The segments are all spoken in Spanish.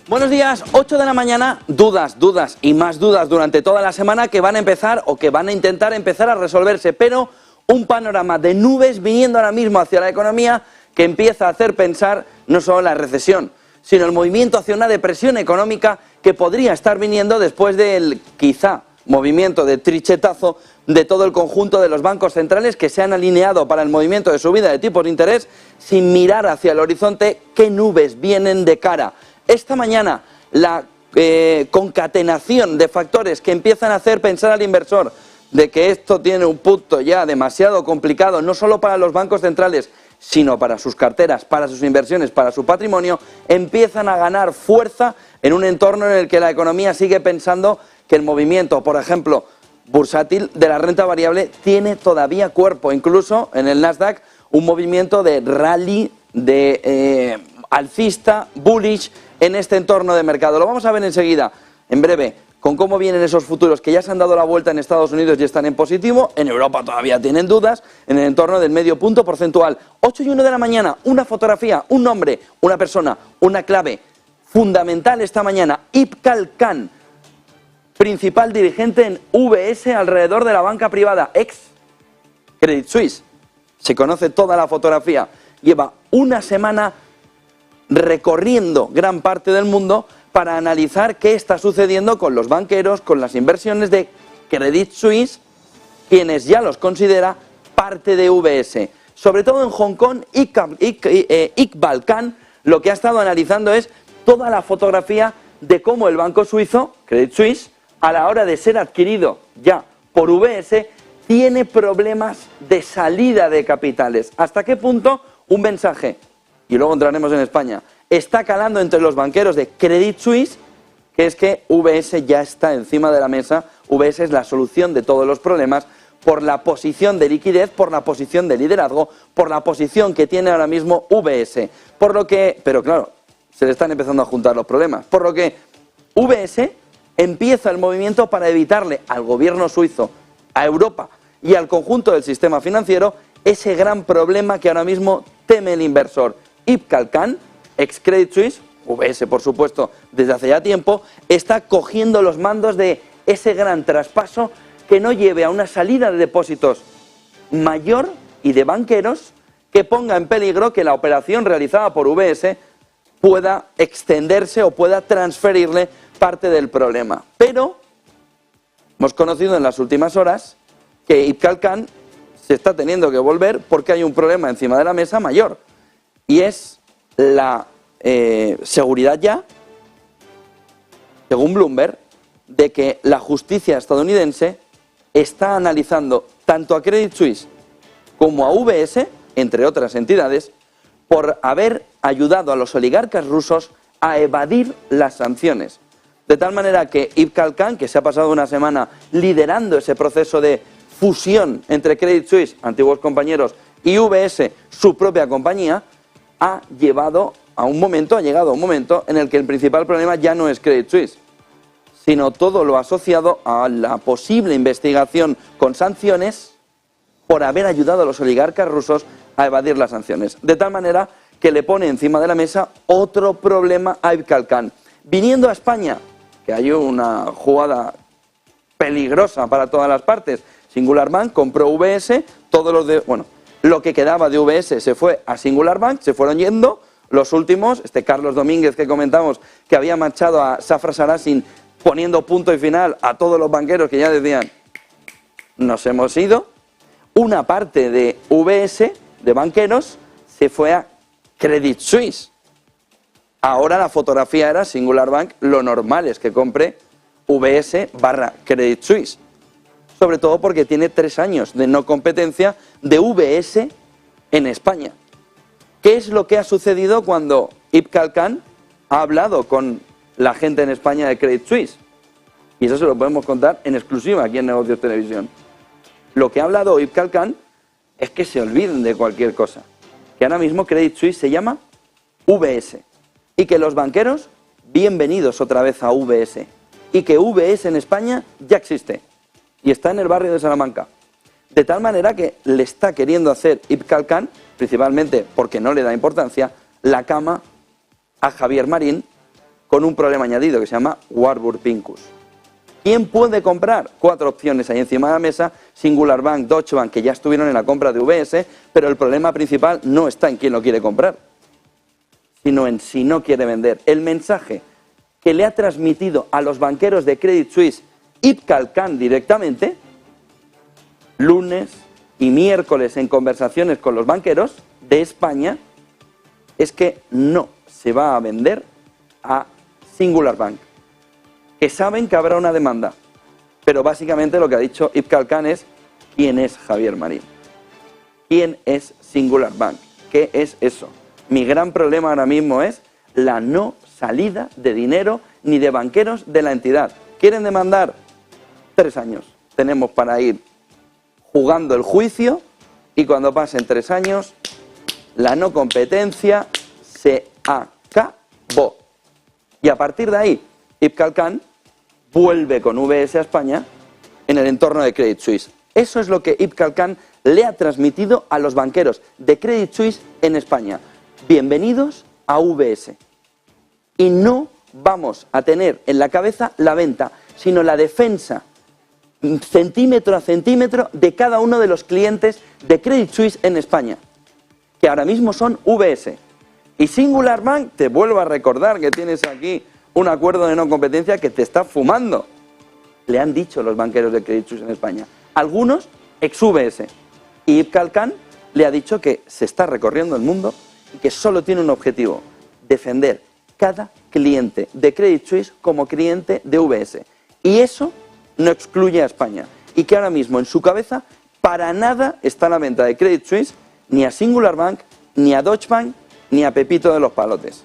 Buenos días, 8 de la mañana, dudas y más dudas durante toda la semana que van a empezar o que van a intentar empezar a resolverse, pero un panorama de nubes viniendo ahora mismo hacia la economía que empieza a hacer pensar no solo la recesión, sino el movimiento hacia una depresión económica que podría estar viniendo después del, quizá, movimiento de trichetazo de todo el conjunto de los bancos centrales que se han alineado para el movimiento de subida de tipos de interés sin mirar hacia el horizonte qué nubes vienen de cara. Esta mañana la concatenación de factores que empiezan a hacer pensar al inversor de que esto tiene un punto ya demasiado complicado, no solo para los bancos centrales, sino para sus carteras, para sus inversiones, para su patrimonio, empiezan a ganar fuerza en un entorno en el que la economía sigue pensando que el movimiento, por ejemplo, bursátil de la renta variable tiene todavía cuerpo, incluso en el Nasdaq un movimiento de rally, de alcista, bullish en este entorno de mercado. Lo vamos a ver enseguida, en breve, con cómo vienen esos futuros que ya se han dado la vuelta en Estados Unidos y están en positivo. En Europa todavía tienen dudas, en el entorno del medio punto porcentual. 8 y 1 de la mañana, una fotografía, un nombre, una persona, una clave fundamental esta mañana. Ibn Khan, principal dirigente en UBS alrededor de la banca privada, ex Credit Suisse. Se conoce toda la fotografía. Lleva una semana recorriendo gran parte del mundo para analizar qué está sucediendo con los banqueros, con las inversiones de Credit Suisse, quienes ya los considera parte de UBS. Sobre todo en Hong Kong, Ibn Khan lo que ha estado analizando es toda la fotografía de cómo el banco suizo, Credit Suisse, a la hora de ser adquirido ya por UBS, tiene problemas de salida de capitales. ¿Hasta qué punto un mensaje, y luego entraremos en España, está calando entre los banqueros de Credit Suisse, que es que UBS ya está encima de la mesa? UBS es la solución de todos los problemas por la posición de liquidez, por la posición de liderazgo, por la posición que tiene ahora mismo UBS. Por lo que, pero claro, se le están empezando a juntar los problemas. Por lo que UBS empieza el movimiento para evitarle al gobierno suizo, a Europa y al conjunto del sistema financiero ese gran problema que ahora mismo teme el inversor. Ibn Khan, ex Credit Suisse, UBS por supuesto desde hace ya tiempo, está cogiendo los mandos de ese gran traspaso que no lleve a una salida de depósitos mayor y de banqueros que ponga en peligro que la operación realizada por UBS pueda extenderse o pueda transferirle parte del problema. Pero hemos conocido en las últimas horas que Ibn Khan se está teniendo que volver porque hay un problema encima de la mesa mayor, y es la seguridad ya, según Bloomberg, de que la justicia estadounidense está analizando tanto a Credit Suisse como a UBS, entre otras entidades, por haber ayudado a los oligarcas rusos a evadir las sanciones. De tal manera que Ibn Khan, que se ha pasado una semana liderando ese proceso de fusión entre Credit Suisse, antiguos compañeros, y UBS, su propia compañía, ha llegado a un momento en el que el principal problema ya no es Credit Suisse, sino todo lo asociado a la posible investigación con sanciones por haber ayudado a los oligarcas rusos a evadir las sanciones. De tal manera que le pone encima de la mesa otro problema a Ibn Khan. Viniendo a España, que hay una jugada peligrosa para todas las partes, Singular Bank compró UBS, lo que quedaba de UBS se fue a Singular Bank, se fueron yendo los últimos, Carlos Domínguez que comentamos, que había marchado a Safra Sarasin poniendo punto y final a todos los banqueros que ya decían, nos hemos ido. Una parte de UBS, de banqueros, se fue a Credit Suisse. Ahora la fotografía era Singular Bank, lo normal es que compre UBS / Credit Suisse. Sobre todo porque tiene 3 años de no competencia de UBS en España. ¿Qué es lo que ha sucedido cuando Ibn Khan ha hablado con la gente en España de Credit Suisse? Y eso se lo podemos contar en exclusiva aquí en Negocios Televisión. Lo que ha hablado Ibn Khan es que se olviden de cualquier cosa. Que ahora mismo Credit Suisse se llama UBS. Y que los banqueros, bienvenidos otra vez a UBS. Y que UBS en España ya existe. Y está en el barrio de Salamanca. De tal manera que le está queriendo hacer Ibn Khan, principalmente porque no le da importancia, la cama a Javier Marín, con un problema añadido que se llama Warburg Pincus. ¿Quién puede comprar? 4 opciones ahí encima de la mesa: Singular Bank, Deutsche Bank, que ya estuvieron en la compra de UBS, pero el problema principal no está en quién lo quiere comprar, sino en si no quiere vender. El mensaje que le ha transmitido a los banqueros de Credit Suisse Ibn Khan directamente, lunes y miércoles en conversaciones con los banqueros de España, es que no se va a vender a Singular Bank, que saben que habrá una demanda, pero básicamente lo que ha dicho Ibn Khan es: ¿quién es Javier Marín? ¿Quién es Singular Bank? ¿Qué es eso? Mi gran problema ahora mismo es la no salida de dinero ni de banqueros de la entidad. ¿Quieren demandar? 3 años. Tenemos para ir jugando el juicio, y cuando pasen 3 años, la no competencia se acabó. Y a partir de ahí, Ibn Khan vuelve con UBS a España en el entorno de Credit Suisse. Eso es lo que Ibn Khan le ha transmitido a los banqueros de Credit Suisse en España. Bienvenidos a UBS. Y no vamos a tener en la cabeza la venta, sino la defensa centímetro a centímetro de cada uno de los clientes de Credit Suisse en España, que ahora mismo son UBS. Y Singular Bank, te vuelvo a recordar que tienes aquí un acuerdo de no competencia que te está fumando. Le han dicho los banqueros de Credit Suisse en España, algunos ex-UBS. Y Ibn Khan le ha dicho que se está recorriendo el mundo y que solo tiene un objetivo: defender cada cliente de Credit Suisse como cliente de UBS. Y eso no excluye a España. Y que ahora mismo en su cabeza para nada está la venta de Credit Suisse ni a Singular Bank, ni a Deutsche Bank, ni a Pepito de los Palotes.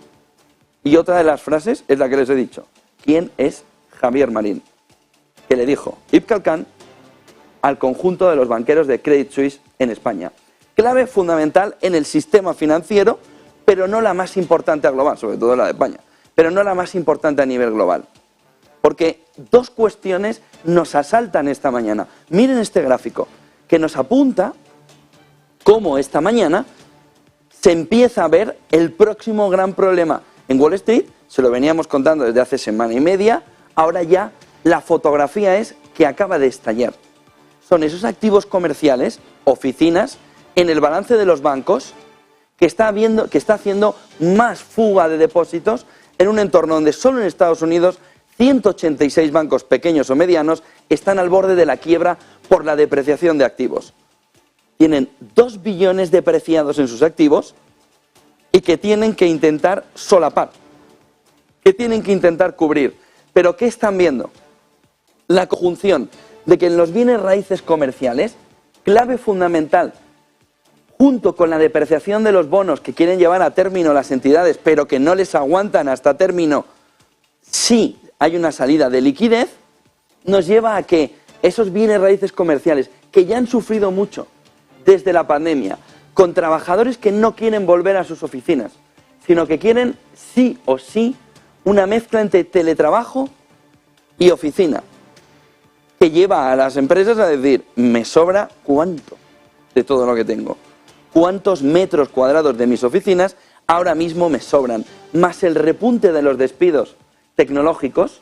Y otra de las frases es la que les he dicho: ¿quién es Javier Marín? Que le dijo Ibn Khan al conjunto de los banqueros de Credit Suisse en España. Clave fundamental en el sistema financiero, pero no la más importante a global, sobre todo la de España, pero no la más importante a nivel global. Porque 2 cuestiones nos asaltan esta mañana. Miren este gráfico, que nos apunta cómo esta mañana se empieza a ver el próximo gran problema en Wall Street. Se lo veníamos contando desde hace semana y media, ahora ya la fotografía es que acaba de estallar. Son esos activos comerciales, oficinas, en el balance de los bancos, que está haciendo más fuga de depósitos en un entorno donde solo en Estados Unidos 186 bancos pequeños o medianos están al borde de la quiebra por la depreciación de activos. Tienen 2 billones depreciados en sus activos y que tienen que intentar solapar, que tienen que intentar cubrir. ¿Pero qué están viendo? La conjunción de que en los bienes raíces comerciales, clave fundamental, junto con la depreciación de los bonos que quieren llevar a término las entidades, pero que no les aguantan hasta término si hay una salida de liquidez, nos lleva a que esos bienes raíces comerciales, que ya han sufrido mucho desde la pandemia, con trabajadores que no quieren volver a sus oficinas, sino que quieren sí o sí una mezcla entre teletrabajo y oficina, que lleva a las empresas a decir: me sobra cuánto de todo lo que tengo, cuántos metros cuadrados de mis oficinas ahora mismo me sobran, más el repunte de los despidos tecnológicos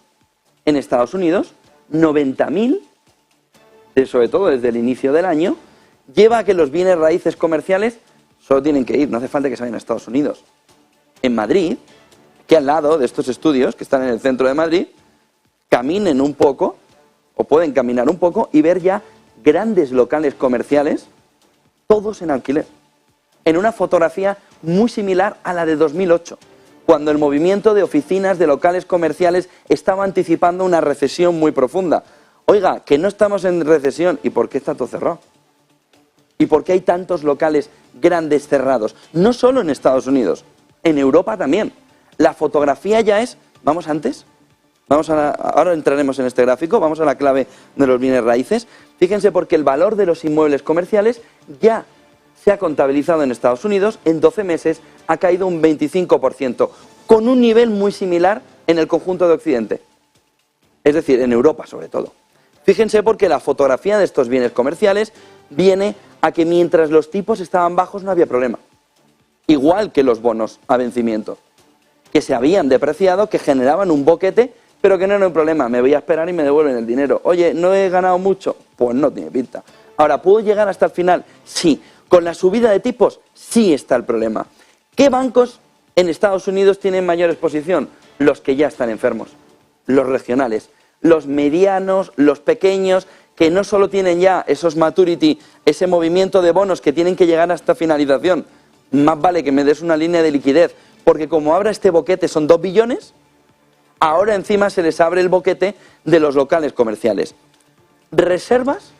en Estados Unidos, 90.000, sobre todo desde el inicio del año, lleva a que los bienes raíces comerciales solo tienen que ir, no hace falta que se vayan a Estados Unidos. En Madrid, que al lado de estos estudios que están en el centro de Madrid, caminen un poco, o pueden caminar un poco y ver ya grandes locales comerciales, todos en alquiler, en una fotografía muy similar a la de 2008, cuando el movimiento de oficinas, de locales comerciales, estaba anticipando una recesión muy profunda. Oiga, que no estamos en recesión, ¿y por qué está todo cerrado? ¿Y por qué hay tantos locales grandes cerrados? No solo en Estados Unidos, en Europa también. La fotografía ya es, vamos antes, ahora entraremos en este gráfico, vamos a la clave de los bienes raíces. Fíjense, porque el valor de los inmuebles comerciales ya se ha contabilizado en Estados Unidos, en 12 meses ha caído un 25%, con un nivel muy similar en el conjunto de Occidente, es decir, en Europa sobre todo. Fíjense, porque la fotografía de estos bienes comerciales viene a que mientras los tipos estaban bajos no había problema, igual que los bonos a vencimiento. que se habían depreciado, que generaban un boquete, pero que no era un problema, me voy a esperar y me devuelven el dinero. Oye, ¿no he ganado mucho? Pues no tiene pinta. Ahora, ¿puedo llegar hasta el final? Sí. ¿Con la subida de tipos? Sí está el problema. ¿Qué bancos en Estados Unidos tienen mayor exposición? Los que ya están enfermos, los regionales, los medianos, los pequeños, que no solo tienen ya esos maturity, ese movimiento de bonos que tienen que llegar hasta finalización. Más vale que me des una línea de liquidez, porque como abra este boquete son 2 billones, ahora encima se les abre el boquete de los locales comerciales. Reservas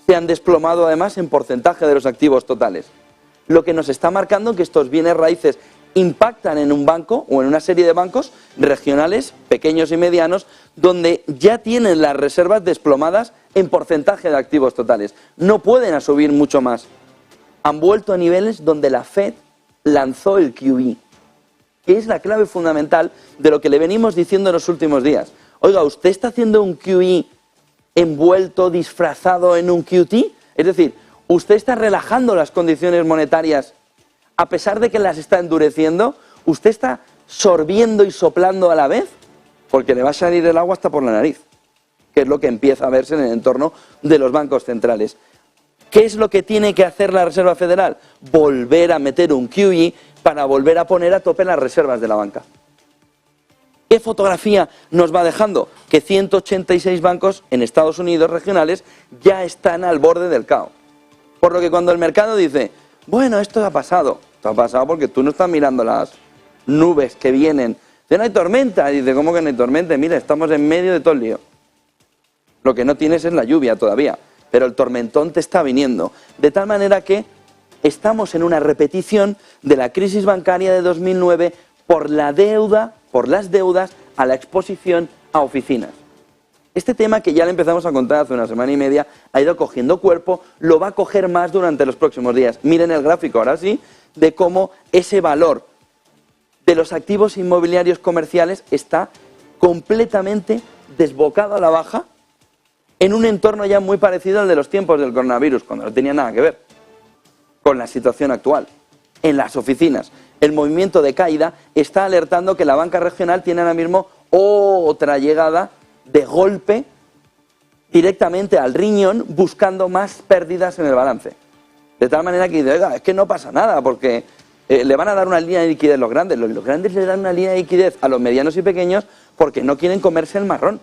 se han desplomado además en porcentaje de los activos totales, lo que nos está marcando que estos bienes raíces impactan en un banco o en una serie de bancos regionales, pequeños y medianos, donde ya tienen las reservas desplomadas en porcentaje de activos totales. No pueden subir mucho más. Han vuelto a niveles donde la Fed lanzó el QE, que es la clave fundamental de lo que le venimos diciendo en los últimos días. Oiga, ¿usted está haciendo un QE envuelto, disfrazado en un QT? Es decir, ¿usted está relajando las condiciones monetarias a pesar de que las está endureciendo? ¿Usted está sorbiendo y soplando a la vez? Porque le va a salir el agua hasta por la nariz, que es lo que empieza a verse en el entorno de los bancos centrales. ¿Qué es lo que tiene que hacer la Reserva Federal? Volver a meter un QE para volver a poner a tope las reservas de la banca. ¿Qué fotografía nos va dejando? Que 186 bancos en Estados Unidos regionales ya están al borde del caos. Por lo que cuando el mercado dice, bueno, esto ha pasado porque tú no estás mirando las nubes que vienen. Dice, no hay tormenta. Y dice, ¿cómo que no hay tormenta? Mira, estamos en medio de todo el lío. Lo que no tienes es la lluvia todavía, pero el tormentón te está viniendo. De tal manera que estamos en una repetición de la crisis bancaria de 2009 por la deuda, por las deudas a la exposición a oficinas. Este tema, que ya le empezamos a contar hace una semana y media, ha ido cogiendo cuerpo, lo va a coger más durante los próximos días. Miren el gráfico ahora sí, de cómo ese valor de los activos inmobiliarios comerciales está completamente desbocado a la baja en un entorno ya muy parecido al de los tiempos del coronavirus, cuando no tenía nada que ver con la situación actual. En las oficinas, el movimiento de caída está alertando que la banca regional tiene ahora mismo otra llegada de golpe directamente al riñón, buscando más pérdidas en el balance. De tal manera que dice, oiga, es que no pasa nada, porque le van a dar una línea de liquidez los grandes. Los grandes le dan una línea de liquidez a los medianos y pequeños porque no quieren comerse el marrón.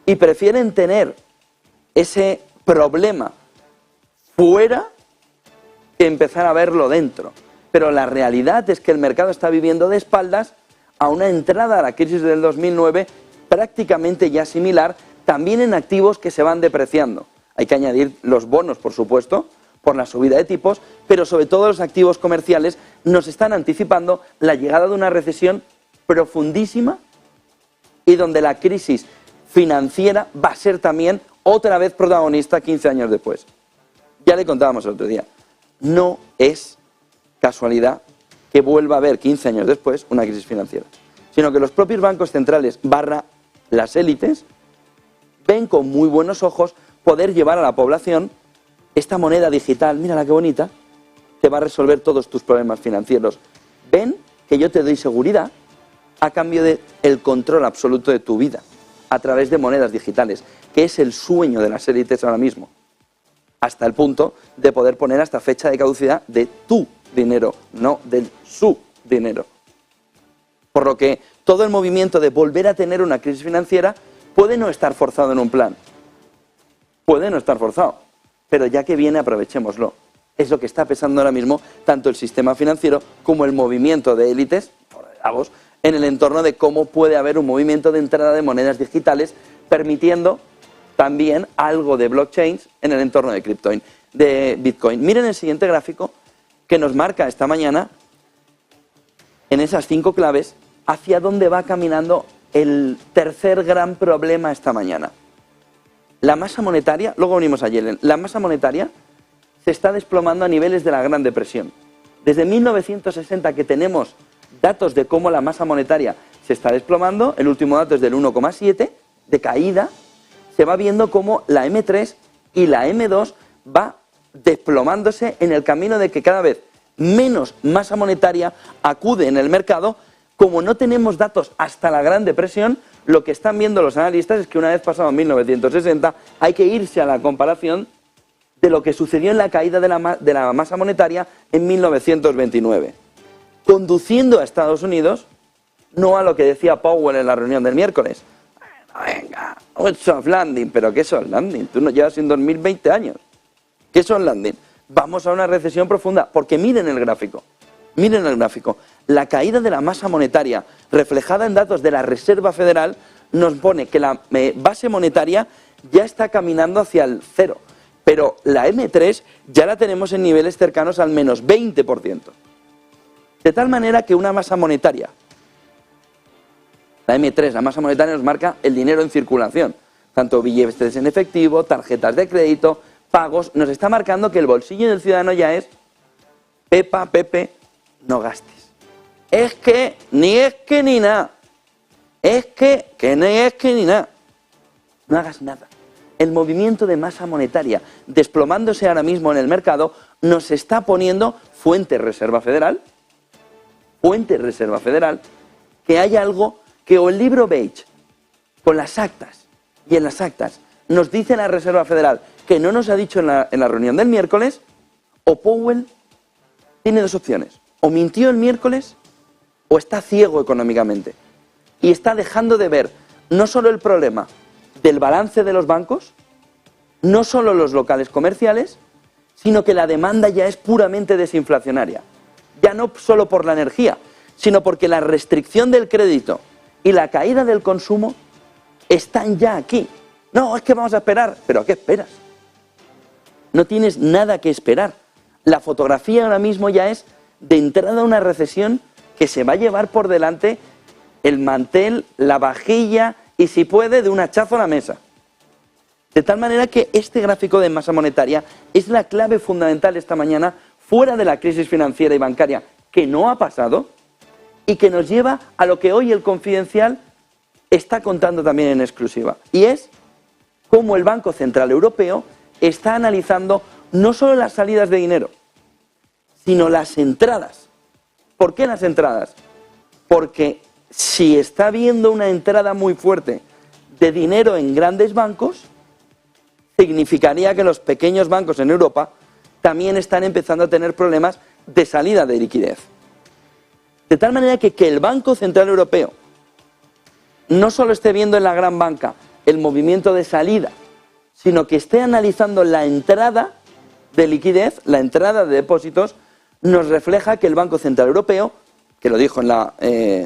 Y prefieren tener ese problema fuera que empezar a verlo dentro. Pero la realidad es que el mercado está viviendo de espaldas a una entrada a la crisis del 2009 prácticamente ya similar, también en activos que se van depreciando. Hay que añadir los bonos, por supuesto, por la subida de tipos, pero sobre todo los activos comerciales nos están anticipando la llegada de una recesión profundísima y donde la crisis financiera va a ser también otra vez protagonista 15 años después. Ya le contábamos el otro día, no es casualidad que vuelva a haber 15 años después una crisis financiera, sino que los propios bancos centrales / las élites ven con muy buenos ojos poder llevar a la población esta moneda digital, mírala qué bonita, te va a resolver todos tus problemas financieros. Ven que yo te doy seguridad a cambio del control absoluto de tu vida a través de monedas digitales, que es el sueño de las élites ahora mismo, hasta el punto de poder poner hasta fecha de caducidad de tu dinero, no del su dinero. Por lo que todo el movimiento de volver a tener una crisis financiera puede no estar forzado en un plan, puede no estar forzado, pero ya que viene aprovechémoslo. Es lo que está pesando ahora mismo tanto el sistema financiero como el movimiento de élites, por Davos, en el entorno de cómo puede haber un movimiento de entrada de monedas digitales, permitiendo también algo de blockchains en el entorno de Bitcoin. Miren el siguiente gráfico que nos marca esta mañana, en esas 5 claves, hacia dónde va caminando el tercer gran problema esta mañana. La masa monetaria, luego venimos a Yellen, la masa monetaria se está desplomando a niveles de la Gran Depresión. Desde 1960 que tenemos datos de cómo la masa monetaria se está desplomando, el último dato es del 1,7 de caída, se va viendo cómo la M3 y la M2 va desplomándose en el camino de que cada vez menos masa monetaria acude en el mercado como no tenemos datos hasta la Gran Depresión, lo que están viendo los analistas es que una vez pasado 1960 hay que irse a la comparación de lo que sucedió en la caída de la masa monetaria en 1929, conduciendo a Estados Unidos no a lo que decía Powell en la reunión del miércoles. Venga, un soft landing, pero ¿qué soft landing? Tú no llevas en 2020 años. ¿Qué soft landing? Vamos a una recesión profunda, porque miren el gráfico. Miren el gráfico. La caída de la masa monetaria, reflejada en datos de la Reserva Federal, nos pone que la base monetaria ya está caminando hacia el cero. Pero la M3 ya la tenemos en niveles cercanos al menos 20%. De tal manera que una masa monetaria, la M3, la masa monetaria nos marca el dinero en circulación, tanto billetes en efectivo, tarjetas de crédito, pagos, nos está marcando que el bolsillo del ciudadano ya es Pepa, Pepe, no gastes. Es que ni nada. Es que ni es que ni nada. No hagas nada. El movimiento de masa monetaria desplomándose ahora mismo en el mercado nos está poniendo fuente Reserva Federal, que hay algo que o el libro Beige con las actas y en las actas nos dice la Reserva Federal que no nos ha dicho en la reunión del miércoles, o Powell tiene dos opciones, o mintió el miércoles o está ciego económicamente y está dejando de ver no solo el problema del balance de los bancos, no solo los locales comerciales, sino que la demanda ya es puramente desinflacionaria. Ya no solo por la energía, sino porque la restricción del crédito y la caída del consumo están ya aquí. No, es que vamos a esperar. ¿Pero a qué esperas? No tienes nada que esperar. La fotografía ahora mismo ya es de entrada a una recesión que se va a llevar por delante el mantel, la vajilla y, si puede, de un hachazo a la mesa. De tal manera que este gráfico de masa monetaria es la clave fundamental esta mañana, fuera de la crisis financiera y bancaria, que no ha pasado, y que nos lleva a lo que hoy el Confidencial está contando también en exclusiva. Y es cómo el Banco Central Europeo está analizando no solo las salidas de dinero, sino las entradas. ¿Por qué las entradas? Porque si está habiendo una entrada muy fuerte de dinero en grandes bancos, significaría que los pequeños bancos en Europa también están empezando a tener problemas de salida de liquidez. De tal manera que el Banco Central Europeo no solo esté viendo en la gran banca el movimiento de salida, sino que esté analizando la entrada de liquidez, la entrada de depósitos, nos refleja que el Banco Central Europeo, que lo dijo en la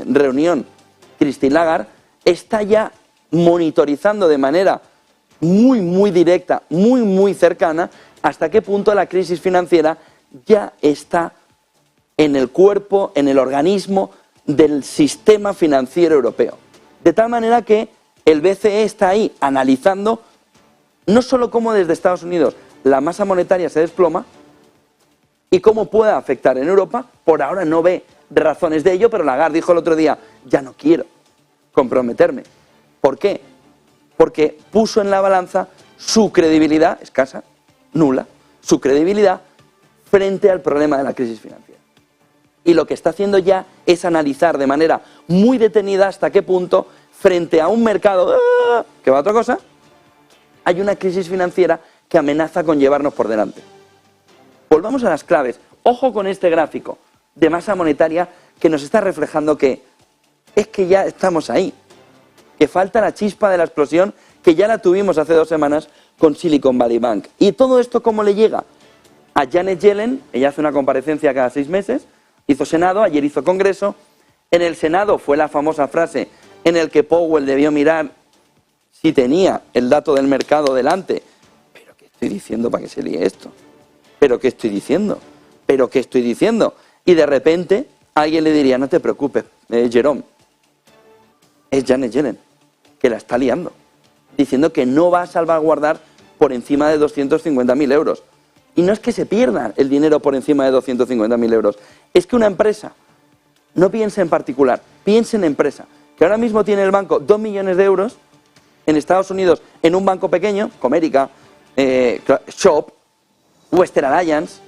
reunión Christine Lagarde, está ya monitorizando de manera muy directa, muy cercana, hasta qué punto la crisis financiera ya está en el cuerpo, en el organismo del sistema financiero europeo. De tal manera que el BCE está ahí analizando no solo cómo desde Estados Unidos la masa monetaria se desploma y cómo puede afectar en Europa. Por ahora no ve razones de ello, pero Lagarde dijo el otro día, ya no quiero comprometerme. ¿Por qué? Porque puso en la balanza su credibilidad, escasa, nula, su credibilidad frente al problema de la crisis financiera. Y lo que está haciendo ya es analizar de manera muy detenida hasta qué punto, frente a un mercado que va a otra cosa, hay una crisis financiera que amenaza con llevarnos por delante. Volvamos a las claves. Ojo con este gráfico de masa monetaria que nos está reflejando que es que ya estamos ahí, que falta la chispa de la explosión, que ya la tuvimos hace 2 semanas con Silicon Valley Bank. ¿Y todo esto cómo le llega? A Janet Yellen, ella hace una comparecencia cada 6 meses, hizo Senado, ayer hizo Congreso. En el Senado fue la famosa frase en el que Powell debió mirar si tenía el dato del mercado delante. ¿Pero qué estoy diciendo para que se líe esto? ¿Pero qué estoy diciendo? ¿Pero qué estoy diciendo? Y de repente alguien le diría, no te preocupes, Jerome, es Janet Yellen, que la está liando, diciendo que no va a salvaguardar por encima de 250.000 euros. Y no es que se pierda el dinero por encima de 250.000 euros, es que una empresa no piensa en particular, piensa en empresa, que ahora mismo tiene el banco 2 millones de euros en Estados Unidos, en un banco pequeño, Comerica, Shop, Western Alliance,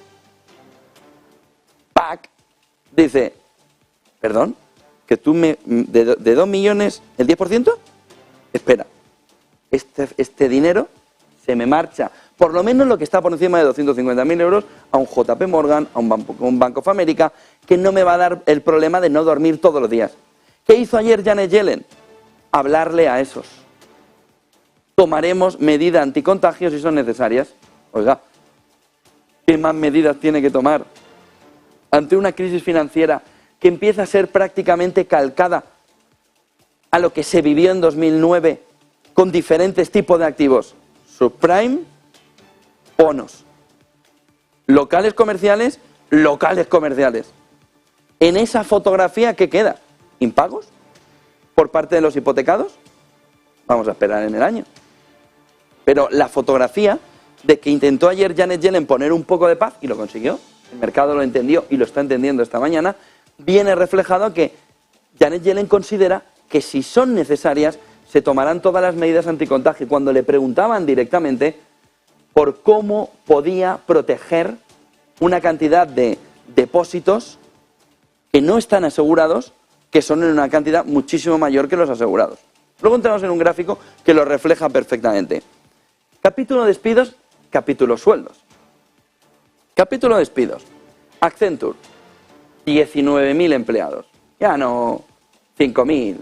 PAC, dice, perdón, que tú de 2 millones, el 10%, espera, este dinero se me marcha, por lo menos lo que está por encima de 250.000 euros, a un JP Morgan, a un Bank of America, que no me va a dar el problema de no dormir todos los días. ¿Qué hizo ayer Janet Yellen? Hablarle a esos. Tomaremos medidas anticontagios si son necesarias. Oiga, ¿qué más medidas tiene que tomar ante una crisis financiera que empieza a ser prácticamente calcada a lo que se vivió en 2009 con diferentes tipos de activos? Subprime, bonos. Locales comerciales, locales comerciales. En esa fotografía, ¿qué queda? ¿Impagos por parte de los hipotecados? Vamos a esperar en el año. Pero la fotografía de que intentó ayer Janet Yellen poner un poco de paz, y lo consiguió, el mercado lo entendió y lo está entendiendo esta mañana, viene reflejado que Janet Yellen considera que si son necesarias se tomarán todas las medidas anticontagio. Cuando le preguntaban directamente por cómo podía proteger una cantidad de depósitos que no están asegurados, que son en una cantidad muchísimo mayor que los asegurados. Luego entramos en un gráfico que lo refleja perfectamente. Capítulo despidos, capítulo sueldos. Capítulo despidos. Accenture, 19.000 empleados. Ya no 5.000,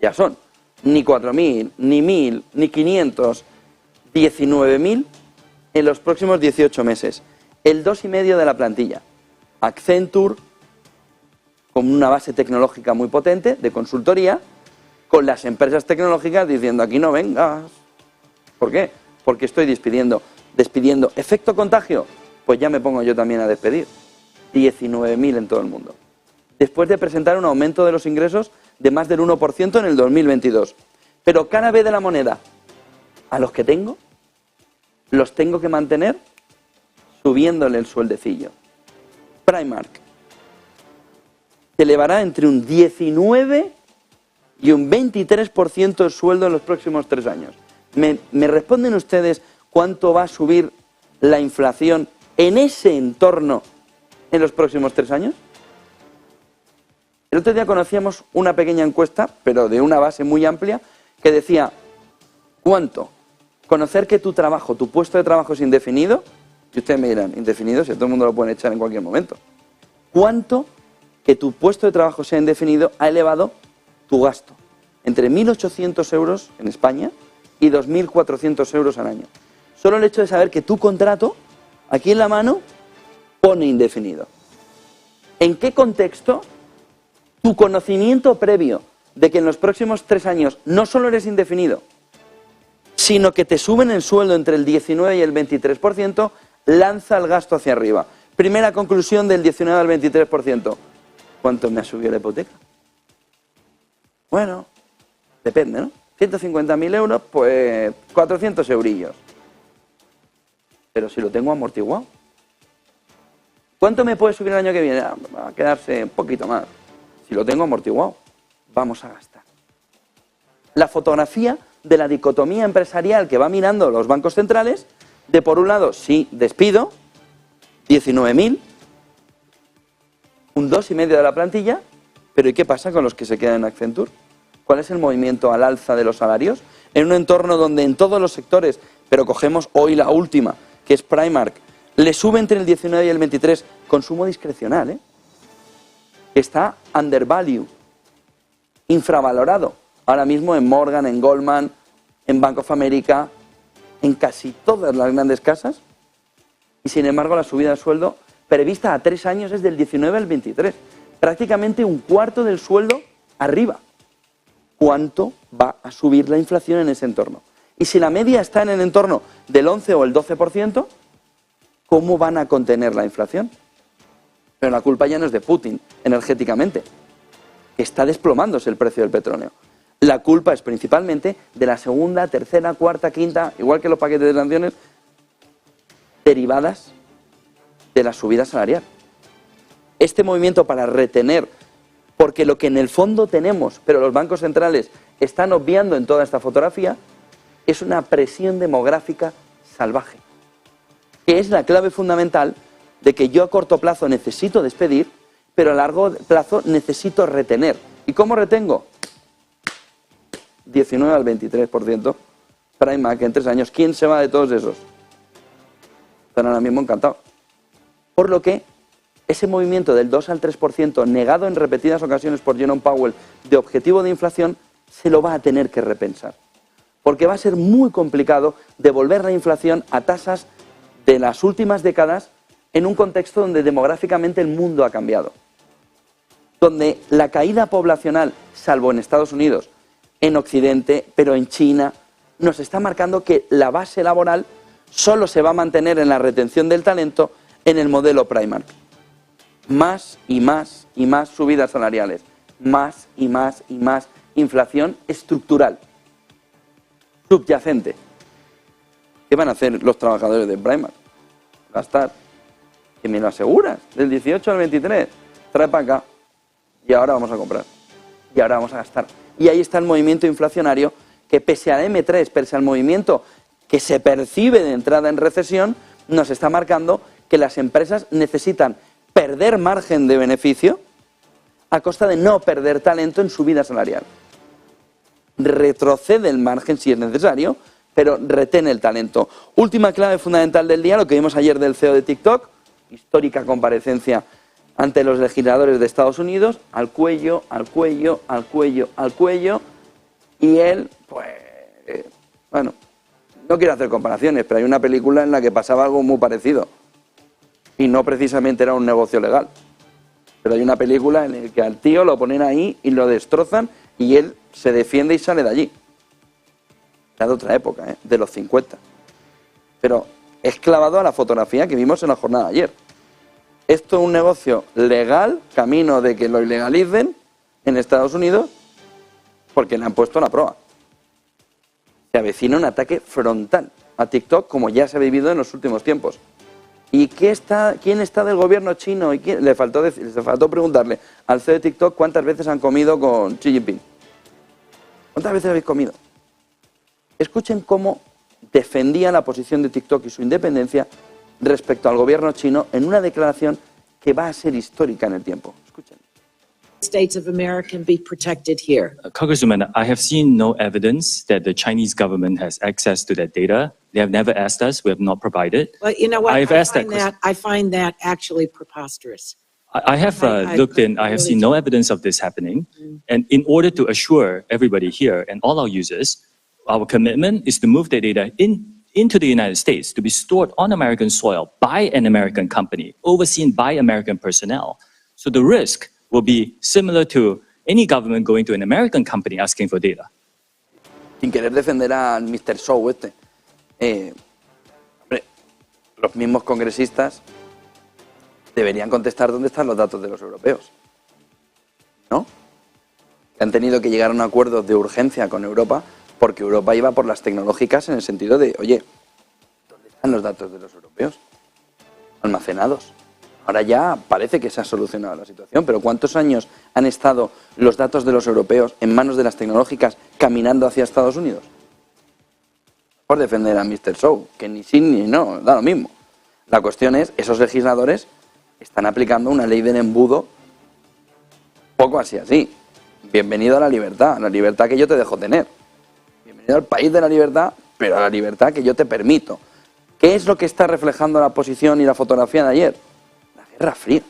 ya son. Ni 4.000, ni 1.000, ni 500. 19.000 en los próximos 18 meses. El 2,5 de la plantilla. Accenture, con una base tecnológica muy potente, de consultoría, con las empresas tecnológicas diciendo aquí no vengas. ¿Por qué? Porque estoy despidiendo. ¿Efecto contagio? Pues ya me pongo yo también a despedir. 19.000 en todo el mundo. Después de presentar un aumento de los ingresos de más del 1% en el 2022. Pero cara B de la moneda, a los que tengo, los tengo que mantener subiéndole el sueldecillo. Primark se elevará entre un 19 y un 23% el sueldo en los próximos 3 años. ¿Me responden ustedes cuánto va a subir la inflación en ese entorno en los próximos 3 años? El otro día conocíamos una pequeña encuesta, pero de una base muy amplia, que decía, ¿cuánto? Conocer que tu trabajo, tu puesto de trabajo es indefinido, y ustedes me dirán, indefinido, si a todo el mundo lo pueden echar en cualquier momento. ¿Cuánto que tu puesto de trabajo sea indefinido ha elevado tu gasto? Entre 1.800 euros en España y 2.400 euros al año. Solo el hecho de saber que tu contrato, aquí en la mano, pone indefinido. ¿En qué contexto tu conocimiento previo de que en los próximos 3 años no solo eres indefinido, sino que te suben el sueldo entre el 19 y el 23%, lanza el gasto hacia arriba? Primera conclusión del 19 al 23%. ¿Cuánto me ha subido la hipoteca? Bueno, depende, ¿no? 150.000 euros, pues 400 eurillos. Pero si lo tengo amortiguado. ¿Cuánto me puede subir el año que viene? Va a quedarse un poquito más. Si lo tengo amortiguado, vamos a gastar. La fotografía de la dicotomía empresarial que va mirando los bancos centrales, de por un lado, sí, despido, 19.000, un 2,5 de la plantilla, pero ¿y qué pasa con los que se quedan en Accenture? ¿Cuál es el movimiento al alza de los salarios? En un entorno donde en todos los sectores, pero cogemos hoy la última, que es Primark, le sube entre el 19 y el 23, consumo discrecional, está undervalue, infravalorado, ahora mismo en Morgan, en Goldman, en Bank of America, en casi todas las grandes casas, y sin embargo la subida de sueldo prevista a 3 años es del 19 al 23, prácticamente un cuarto del sueldo arriba. ¿Cuánto va a subir la inflación en ese entorno? Y si la media está en el entorno del 11 o el 12%, ¿cómo van a contener la inflación? Pero la culpa ya no es de Putin, energéticamente, que está desplomándose el precio del petróleo. La culpa es principalmente de la segunda, tercera, cuarta, quinta, igual que los paquetes de sanciones, derivadas de la subida salarial. Este movimiento para retener, porque lo que en el fondo tenemos, pero los bancos centrales están obviando en toda esta fotografía, es una presión demográfica salvaje, que es la clave fundamental de que yo a corto plazo necesito despedir, pero a largo plazo necesito retener. ¿Y cómo retengo? 19 al 23%. Primark en 3 años. ¿Quién se va de todos esos? Están ahora mismo encantados. Por lo que ese movimiento del 2 al 3% negado en repetidas ocasiones por Jerome Powell de objetivo de inflación se lo va a tener que repensar. Porque va a ser muy complicado devolver la inflación a tasas de las últimas décadas en un contexto donde demográficamente el mundo ha cambiado. Donde la caída poblacional, salvo en Estados Unidos, en Occidente, pero en China, nos está marcando que la base laboral solo se va a mantener en la retención del talento en el modelo Primark. Más y más y más subidas salariales, más y más y más inflación estructural, subyacente. ¿Qué van a hacer los trabajadores de Primark? Gastar. ¿Que me lo aseguras? Del 18 al 23, trae para acá. Y ahora vamos a comprar. Y ahora vamos a gastar. Y ahí está el movimiento inflacionario que pese al M3, pese al movimiento que se percibe de entrada en recesión, nos está marcando que las empresas necesitan perder margen de beneficio a costa de no perder talento en subida salarial. Retrocede el margen si es necesario, pero retén el talento. Última clave fundamental del día, lo que vimos ayer del CEO de TikTok, histórica comparecencia ante los legisladores de Estados Unidos, al cuello, al cuello, al cuello, al cuello, y él, pues, bueno, no quiero hacer comparaciones, pero hay una película en la que pasaba algo muy parecido, y no precisamente era un negocio legal, pero hay una película en la que al tío lo ponen ahí y lo destrozan, y él se defiende y sale de allí. Era de otra época, de los 50. Pero es clavado a la fotografía que vimos en la jornada de ayer. Esto es un negocio legal, camino de que lo ilegalicen en Estados Unidos, porque le han puesto la proa. Se avecina un ataque frontal a TikTok, como ya se ha vivido en los últimos tiempos. ¿Y quién está del gobierno chino? ¿Y quién? Le faltó preguntarle al CEO de TikTok cuántas veces han comido con Xi Jinping. ¿Cuántas veces habéis comido? Escuchen cómo defendía la posición de TikTok y su independencia respecto al gobierno chino en una declaración que va a ser histórica en el tiempo. Escuchen. States of America can be protected here. Congresswoman, I have seen no evidence that the Chinese government has access to that data. They have never asked us. We have not provided. Well, you know what? I find that actually preposterous. I have looked in. I have seen no evidence of this happening. And in order to assure everybody here and all our users, our commitment is to move the data into the United States to be stored on American soil by an American company, overseen by American personnel. So the risk will be similar to any government going to an American company asking for data. Sin querer defender al Mr. Show hombre, los mismos congresistas deberían contestar dónde están los datos de los europeos, ¿no? Han tenido que llegar a un acuerdo de urgencia con Europa porque Europa iba por las tecnológicas en el sentido de, oye, ¿dónde están los datos de los europeos? Almacenados. Ahora ya parece que se ha solucionado la situación, pero ¿cuántos años han estado los datos de los europeos en manos de las tecnológicas caminando hacia Estados Unidos? Por defender a Mr. Show, que ni sí ni no, da lo mismo. La cuestión es, esos legisladores están aplicando una ley del embudo poco así. Bienvenido a la libertad que yo te dejo tener. Bienvenido al país de la libertad, pero a la libertad que yo te permito. ¿Qué es lo que está reflejando la posición y la fotografía de ayer? Guerra Fría.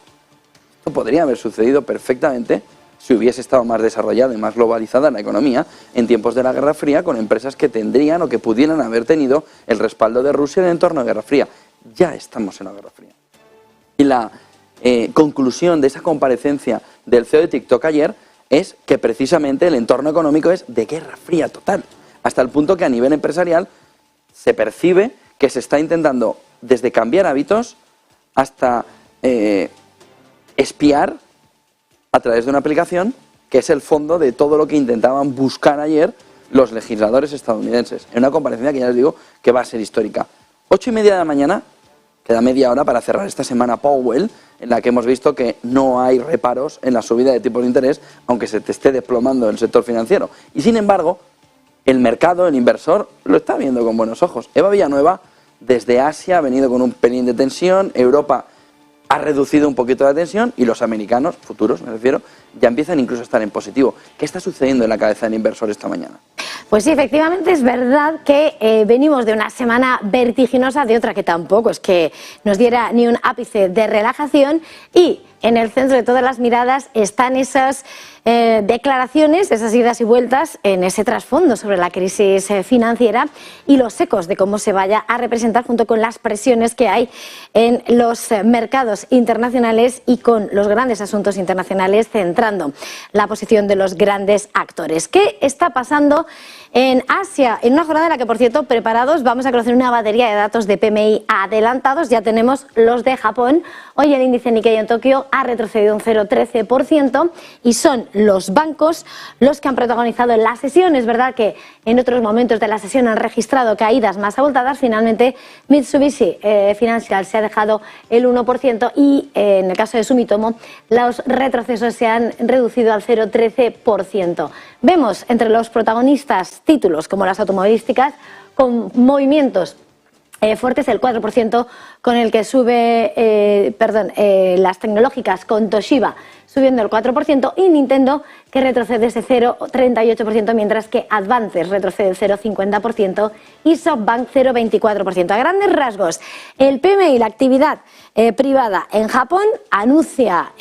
Esto podría haber sucedido perfectamente si hubiese estado más desarrollada y más globalizada la economía en tiempos de la Guerra Fría, con empresas que tendrían o que pudieran haber tenido el respaldo de Rusia en el entorno de Guerra Fría. Ya estamos en la Guerra Fría. Y la conclusión de esa comparecencia del CEO de TikTok ayer es que precisamente el entorno económico es de Guerra Fría total, hasta el punto que a nivel empresarial se percibe que se está intentando desde cambiar hábitos hasta espiar a través de una aplicación que es el fondo de todo lo que intentaban buscar ayer los legisladores estadounidenses, en una comparecencia que ya les digo que va a ser histórica. 8:30 de la mañana, queda media hora para cerrar esta semana Powell, en la que hemos visto que no hay reparos en la subida de tipos de interés, aunque se te esté desplomando el sector financiero. Y sin embargo, el mercado, el inversor, lo está viendo con buenos ojos. Eva Villanueva, desde Asia, ha venido con un pelín de tensión. Europa ha reducido un poquito la tensión y los americanos, futuros me refiero, ya empiezan incluso a estar en positivo. ¿Qué está sucediendo en la cabeza del inversor esta mañana? Pues sí, efectivamente es verdad que venimos de una semana vertiginosa, de otra que tampoco es que nos diera ni un ápice de relajación, y en el centro de todas las miradas están esas declaraciones, esas idas y vueltas en ese trasfondo sobre la crisis financiera y los ecos de cómo se vaya a representar, junto con las presiones que hay en los mercados internacionales y con los grandes asuntos internacionales centrando la posición de los grandes actores. ¿Qué está pasando en Asia? En una jornada en la que, por cierto, preparados, vamos a conocer una batería de datos de PMI adelantados. Ya tenemos los de Japón. Hoy el índice Nikkei en Tokio ha retrocedido un 0,13% y son los bancos los que han protagonizado en la sesión. Es verdad que en otros momentos de la sesión han registrado caídas más abultadas. Finalmente, Mitsubishi Financial se ha dejado el 1% y en el caso de Sumitomo los retrocesos se han reducido al 0,13%. Vemos entre los protagonistas títulos como las automovilísticas con movimientos fuertes, el 4% con el que sube, las tecnológicas con Toshiba subiendo el 4% y Nintendo que retrocede ese 0,38%, mientras que Advances retrocede el 0,50% y SoftBank 0,24%. A grandes rasgos, el PMI, la actividad privada en Japón, anuncia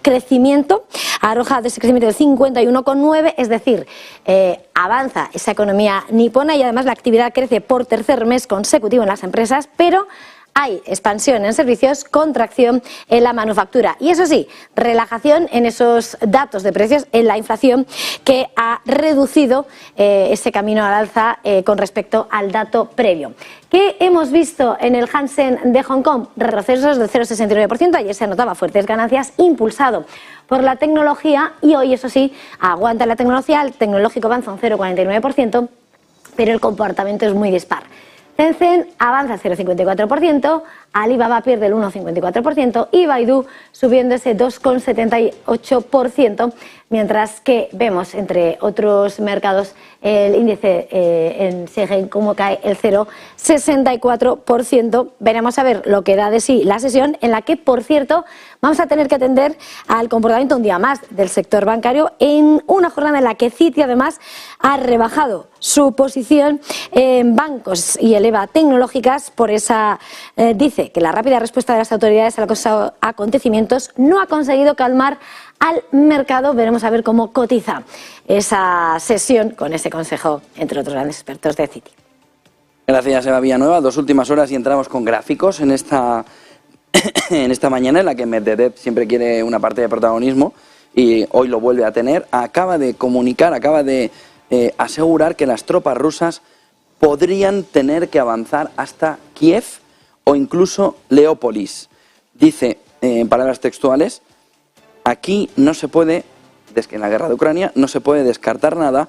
crecimiento, arroja ese crecimiento del 51,9, es decir, avanza esa economía nipona y además la actividad crece por tercer mes consecutivo en las empresas, pero hay expansión en servicios, contracción en la manufactura y, eso sí, relajación en esos datos de precios, en la inflación, que ha reducido ese camino al alza con respecto al dato previo. ¿Qué hemos visto en el Hansen de Hong Kong? Retrocesos del 0,69%, ayer se anotaba fuertes ganancias, impulsado por la tecnología, y hoy, eso sí, aguanta la tecnología, el tecnológico avanza un 0,49%, pero el comportamiento es muy dispar. Tencent avanza 0,54%, Alibaba pierde el 1,54% y Baidu subiendo ese 2,78%, mientras que vemos entre otros mercados el índice en Shenzhen como cae el 0,64%. Veremos a ver lo que da de sí la sesión, en la que, por cierto, vamos a tener que atender al comportamiento un día más del sector bancario en una jornada en la que Citi además ha rebajado su posición en bancos y eleva tecnológicas por esa, dice que la rápida respuesta de las autoridades a los acontecimientos no ha conseguido calmar al mercado. Veremos a ver cómo cotiza esa sesión con ese consejo, entre otros grandes expertos de Citi. Gracias, Eva Villanueva. 2 últimas horas y entramos con gráficos en esta mañana en la que Medvedev siempre quiere una parte de protagonismo y hoy lo vuelve a tener. Acaba de comunicar, acaba de asegurar que las tropas rusas podrían tener que avanzar hasta Kiev o incluso Leópolis. Dice, en palabras textuales, aquí no se puede, en la guerra de Ucrania, no se puede descartar nada,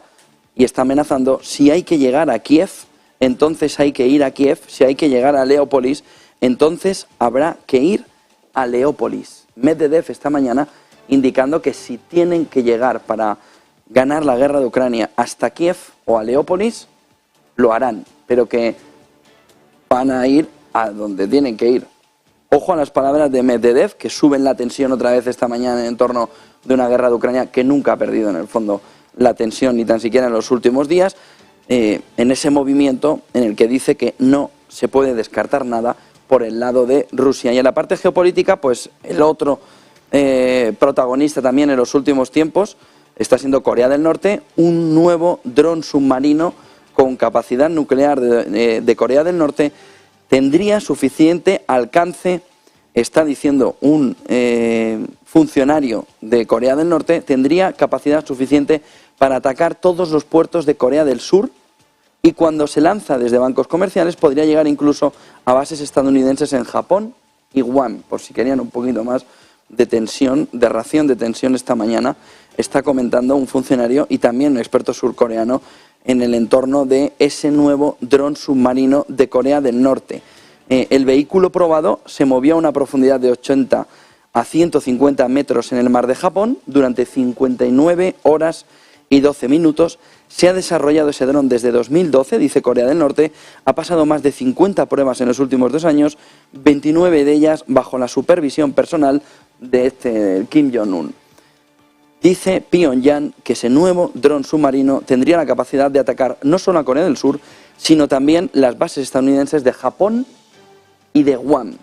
y está amenazando: si hay que llegar a Kiev, entonces hay que ir a Kiev; si hay que llegar a Leópolis, entonces habrá que ir a Leópolis. Medvedev esta mañana indicando que si tienen que llegar para ganar la guerra de Ucrania hasta Kiev o a Leópolis, lo harán, pero que van a ir a donde tienen que ir. Ojo a las palabras de Medvedev, que suben la tensión otra vez esta mañana en torno de una guerra de Ucrania que nunca ha perdido en el fondo la tensión, ni tan siquiera en los últimos días, en ese movimiento en el que dice que no se puede descartar nada por el lado de Rusia. Y en la parte geopolítica, pues el otro protagonista también en los últimos tiempos está siendo Corea del Norte. Un nuevo dron submarino con capacidad nuclear de Corea del Norte tendría suficiente alcance, está diciendo un funcionario de Corea del Norte, tendría capacidad suficiente para atacar todos los puertos de Corea del Sur, y cuando se lanza desde bancos comerciales podría llegar incluso a bases estadounidenses en Japón y Guam, por si querían un poquito más de tensión, de ración de tensión esta mañana, está comentando un funcionario y también un experto surcoreano en el entorno de ese nuevo dron submarino de Corea del Norte. El vehículo probado se movió a una profundidad de 80 a 150 metros en el mar de Japón durante 59 horas y 12 minutos. Se ha desarrollado ese dron desde 2012, dice Corea del Norte. Ha pasado más de 50 pruebas en los últimos 2 años, 29 de ellas bajo la supervisión personal de Kim Jong-un. Dice Pyongyang que ese nuevo dron submarino tendría la capacidad de atacar no solo a Corea del Sur, sino también las bases estadounidenses de Japón y de Guam.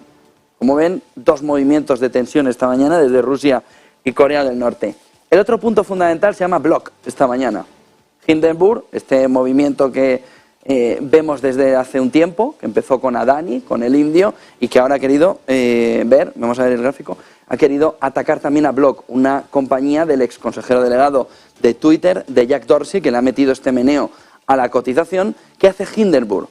Como ven, 2 movimientos de tensión esta mañana desde Rusia y Corea del Norte. El otro punto fundamental se llama Block esta mañana. Hindenburg, este movimiento que vemos desde hace un tiempo, que empezó con Adani, con el indio, y que ahora ha querido vamos a ver el gráfico, ha querido atacar también a Block, una compañía del ex consejero delegado de Twitter, de Jack Dorsey, que le ha metido este meneo a la cotización. ¿Qué hace Hindenburg?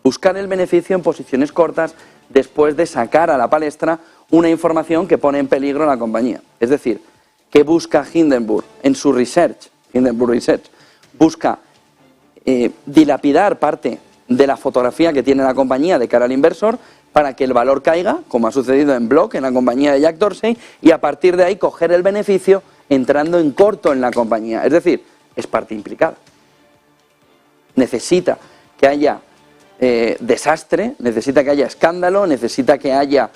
Buscar el beneficio en posiciones cortas después de sacar a la palestra una información que pone en peligro a la compañía. Es decir, ¿qué busca Hindenburg en su research? Hindenburg Research busca dilapidar parte de la fotografía que tiene la compañía de cara al inversor para que el valor caiga, como ha sucedido en Block, en la compañía de Jack Dorsey, y a partir de ahí coger el beneficio entrando en corto en la compañía. Es decir, es parte implicada. Necesita que haya desastre, necesita que haya escándalo, necesita que haya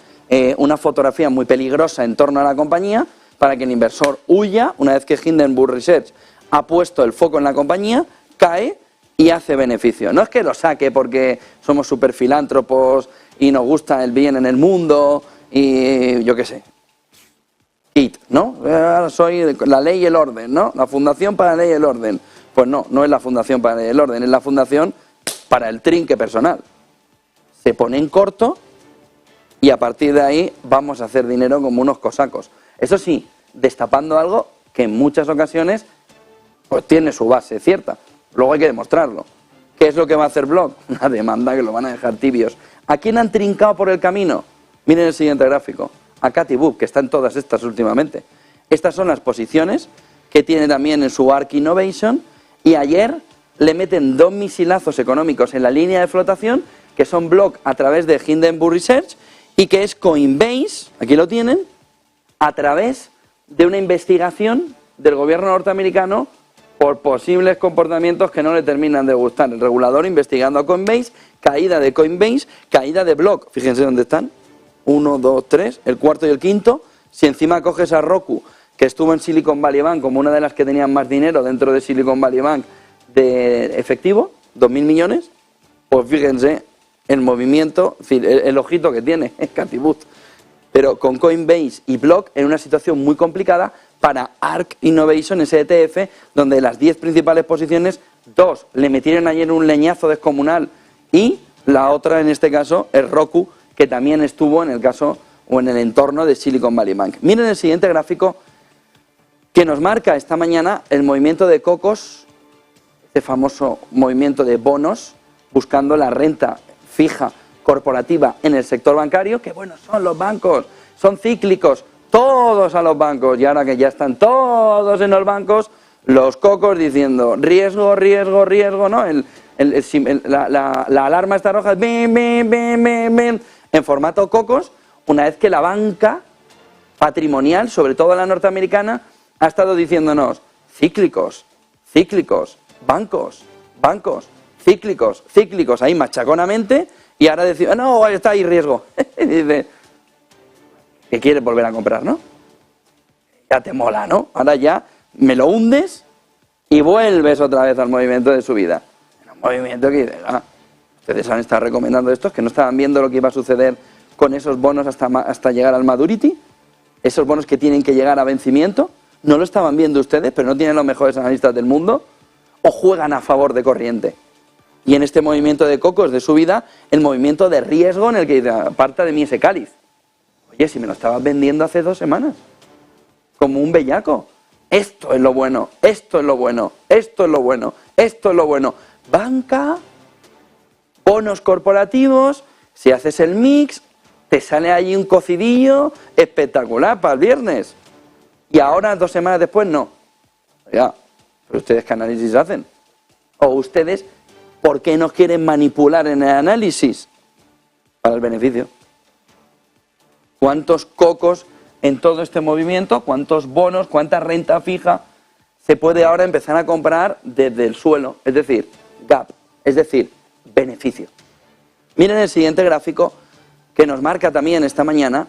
una fotografía muy peligrosa en torno a la compañía para que el inversor huya. Una vez que Hindenburg Research ha puesto el foco en la compañía, cae y hace beneficio. No es que lo saque porque somos súper filántropos y nos gusta el bien en el mundo y yo qué sé, IT, ¿no? Ahora soy la ley y el orden, ¿no? La Fundación para la Ley y el Orden. Pues no, no es la Fundación para la Ley y el Orden, es la Fundación para el trinque personal. Se pone en corto y a partir de ahí vamos a hacer dinero como unos cosacos. Eso sí, destapando algo que en muchas ocasiones pues tiene su base cierta. Luego hay que demostrarlo. ¿Qué es lo que va a hacer Block? Una demanda que lo van a dejar tibios. ¿A quién han trincado por el camino? Miren el siguiente gráfico. A Cathie Wood, que está en todas estas últimamente. Estas son las posiciones que tiene también en su ARK Innovation, y ayer le meten 2 misilazos económicos en la línea de flotación, que son Block a través de Hindenburg Research, y que es Coinbase, aquí lo tienen, a través de una investigación del gobierno norteamericano por posibles comportamientos que no le terminan de gustar. El regulador investigando a Coinbase, caída de Coinbase, caída de Block. Fíjense dónde están. 1, 2, 3, el cuarto y el quinto. Si encima coges a Roku, que estuvo en Silicon Valley Bank como una de las que tenían más dinero dentro de Silicon Valley Bank de efectivo, 2.000 millones, pues fíjense el movimiento, el ojito que tiene, es Cathie Wood. Pero con Coinbase y Block en una situación muy complicada para ARK Innovation, ese ETF, donde las 10 principales posiciones, 2 le metieron ayer un leñazo descomunal y la otra, en este caso, es Roku, que también estuvo en el caso o en el entorno de Silicon Valley Bank. Miren el siguiente gráfico que nos marca esta mañana el movimiento de Cocos, este famoso movimiento de bonos, buscando la renta fija corporativa en el sector bancario, que bueno, son los bancos, son cíclicos, todos a los bancos, y ahora que ya están todos en los bancos, los cocos diciendo riesgo, riesgo, riesgo, ¿no? La alarma está roja, bim, bim, bim, bim, bim, en formato cocos, una vez que la banca patrimonial, sobre todo la norteamericana, ha estado diciéndonos cíclicos, cíclicos, bancos, bancos, cíclicos, cíclicos, ahí machaconamente, y ahora decimos, no, está ahí riesgo. Y dice, que quieres volver a comprar, ¿no? Ya te mola, ¿no? Ahora ya me lo hundes y vuelves otra vez al movimiento de subida. Un movimiento que dice, ustedes han estado recomendando estos, que no estaban viendo lo que iba a suceder con esos bonos hasta llegar al maturity, esos bonos que tienen que llegar a vencimiento, no lo estaban viendo ustedes, pero no tienen los mejores analistas del mundo, o juegan a favor de corriente. Y en este movimiento de cocos de subida, el movimiento de riesgo en el que dice, aparta de mí ese cáliz. Oye, si me lo estabas vendiendo hace 2 semanas, como un bellaco. Esto es lo bueno, esto es lo bueno, esto es lo bueno, esto es lo bueno. Banca, bonos corporativos, si haces el mix, te sale allí un cocidillo espectacular para el viernes. Y ahora, 2 semanas después, no. Oiga, pero ustedes qué análisis hacen. O ustedes, ¿por qué nos quieren manipular en el análisis? Para el beneficio. ¿Cuántos cocos en todo este movimiento? ¿Cuántos bonos? ¿Cuánta renta fija se puede ahora empezar a comprar desde el suelo, es decir, gap, es decir, beneficio. Miren el siguiente gráfico que nos marca también esta mañana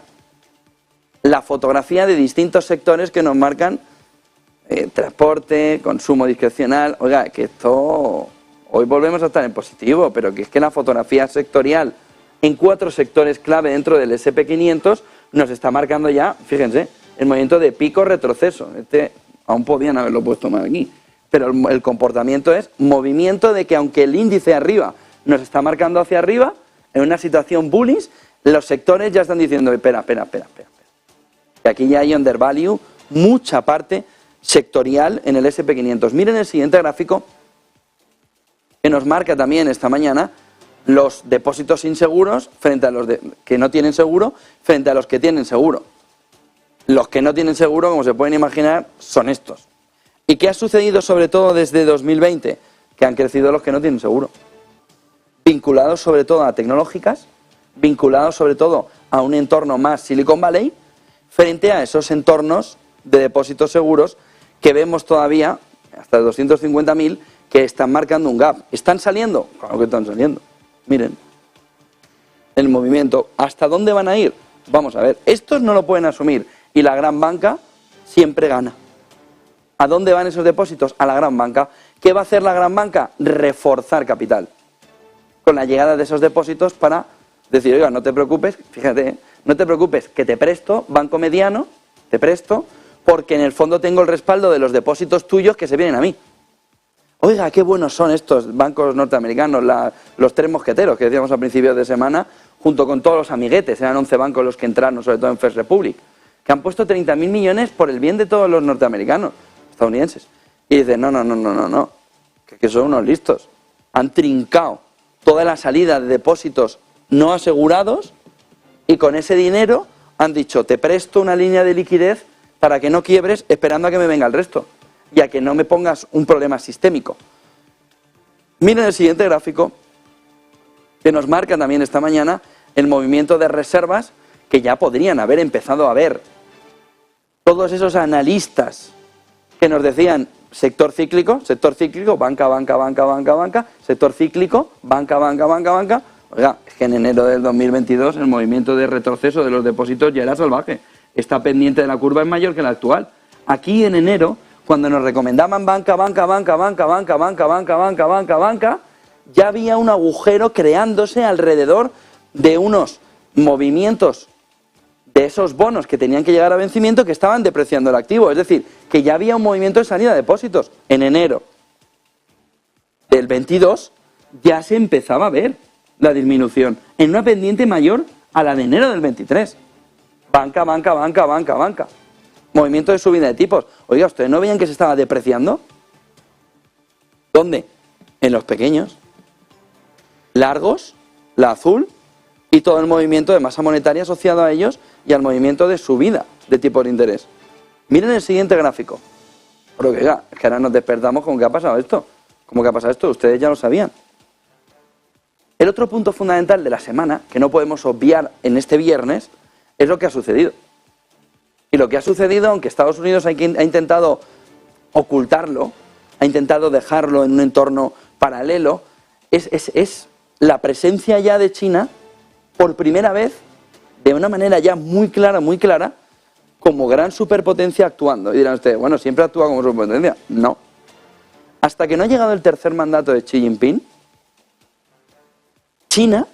la fotografía de distintos sectores que nos marcan transporte, consumo discrecional. Oiga, que esto, hoy volvemos a estar en positivo, pero que es que la fotografía sectorial en 4 sectores clave dentro del S&P 500 nos está marcando ya, fíjense, el movimiento de pico-retroceso. Aún podían haberlo puesto más aquí, pero el comportamiento es movimiento de que aunque el índice arriba nos está marcando hacia arriba, en una situación bullish, los sectores ya están diciendo, espera. Que aquí ya hay undervalue, mucha parte sectorial en el S&P 500. Miren el siguiente gráfico que nos marca también esta mañana los depósitos inseguros frente a los que no tienen seguro frente a los que tienen seguro. Los que no tienen seguro, como se pueden imaginar, son estos. ¿Y qué ha sucedido sobre todo desde 2020? Que han crecido los que no tienen seguro. Vinculados sobre todo a tecnológicas, vinculados sobre todo a un entorno más Silicon Valley, frente a esos entornos de depósitos seguros que vemos todavía, hasta 250.000, que están marcando un gap. ¿Están saliendo? Claro que están saliendo. Miren, el movimiento. ¿Hasta dónde van a ir? Vamos a ver. Estos no lo pueden asumir y la gran banca siempre gana. ¿A dónde van esos depósitos? A la gran banca. ¿Qué va a hacer la gran banca? Reforzar capital. Con la llegada de esos depósitos para decir, oiga, no te preocupes, fíjate, no te preocupes, que te presto, banco mediano, te presto, porque en el fondo tengo el respaldo de los depósitos tuyos que se vienen a mí. Oiga, qué buenos son estos bancos norteamericanos, los 3 mosqueteros que decíamos a principios de semana, junto con todos los amiguetes, eran 11 bancos los que entraron, sobre todo en First Republic, que han puesto 30.000 millones por el bien de todos los norteamericanos, estadounidenses. Y dicen, no, que son unos listos. Han trincado toda la salida de depósitos no asegurados y con ese dinero han dicho, te presto una línea de liquidez para que no quiebres esperando a que me venga el resto y a que no me pongas un problema sistémico. Miren el siguiente gráfico que nos marca también esta mañana el movimiento de reservas que ya podrían haber empezado a ver. Todos esos analistas que nos decían sector cíclico, banca, sector cíclico, banca. Oiga, es que en enero del 2022 el movimiento de retroceso de los depósitos ya era salvaje. Esta pendiente de la curva es mayor que la actual. Aquí en enero, cuando nos recomendaban banca, ya había un agujero creándose alrededor de unos movimientos de esos bonos que tenían que llegar a vencimiento que estaban depreciando el activo. Es decir, que ya había un movimiento de salida de depósitos. En enero del 22 ya se empezaba a ver la disminución en una pendiente mayor a la de enero del 23. Banca. Movimiento de subida de tipos. Oiga, ¿ustedes no veían que se estaba depreciando? ¿Dónde? En los pequeños. Largos, la azul, y todo el movimiento de masa monetaria asociado a ellos y al movimiento de subida de tipos de interés. Miren el siguiente gráfico. Pero que, oiga, es que ahora nos despertamos con qué ha pasado esto. ¿Cómo que ha pasado esto? Ustedes ya lo sabían. El otro punto fundamental de la semana, que no podemos obviar en este viernes, es lo que ha sucedido. Y lo que ha sucedido, aunque Estados Unidos ha intentado ocultarlo, ha intentado dejarlo en un entorno paralelo, es la presencia ya de China, por primera vez, de una manera ya muy clara, como gran superpotencia actuando. Y dirán ustedes, bueno, ¿siempre actúa como superpotencia? No. Hasta que no ha llegado el tercer mandato de Xi Jinping, China